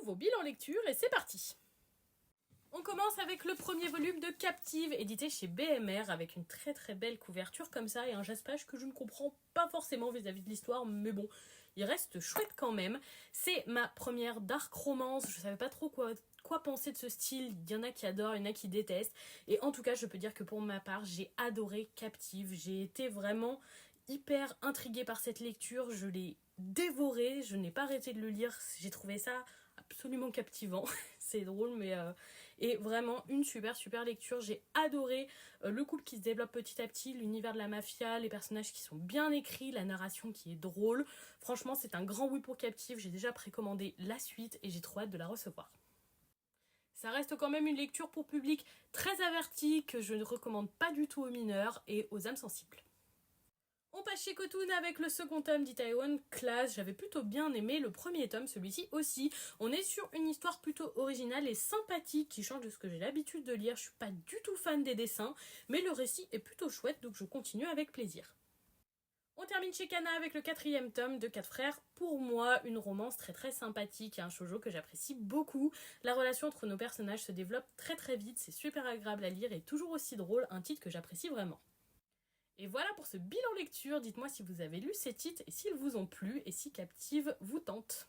nouveau bilan lecture et c'est parti. On commence avec le premier volume de Captive, édité chez BMR, avec une très très belle couverture comme ça et un jaspage que je ne comprends pas forcément vis-à-vis de l'histoire, mais bon, il reste chouette quand même. C'est ma première dark romance, je savais pas trop quoi penser de ce style, il y en a qui adorent, il y en a qui détestent, et en tout cas je peux dire que pour ma part j'ai adoré Captive, j'ai été vraiment hyper intriguée par cette lecture, je l'ai dévoré, je n'ai pas arrêté de le lire, j'ai trouvé ça absolument captivant, c'est drôle mais et vraiment une super lecture, j'ai adoré le couple qui se développe petit à petit, l'univers de la mafia, les personnages qui sont bien écrits, la narration qui est drôle, franchement c'est un grand oui pour Captive, j'ai déjà précommandé la suite et j'ai trop hâte de la recevoir. Ça reste quand même une lecture pour public très averti que je ne recommande pas du tout aux mineurs et aux âmes sensibles. On passe chez Kotun avec le second tome d'Itaewon Class. J'avais plutôt bien aimé le premier tome, celui-ci aussi. On est sur une histoire plutôt originale et sympathique qui change de ce que j'ai l'habitude de lire. Je suis pas du tout fan des dessins, mais le récit est plutôt chouette, donc je continue avec plaisir. On termine chez Kana avec le quatrième tome de 4 frères. Pour moi, une romance très sympathique et un shoujo que j'apprécie beaucoup. La relation entre nos personnages se développe très vite, c'est super agréable à lire et toujours aussi drôle, un titre que j'apprécie vraiment. Et voilà pour ce bilan lecture, dites-moi si vous avez lu ces titres et s'ils vous ont plu et si Captive vous tente.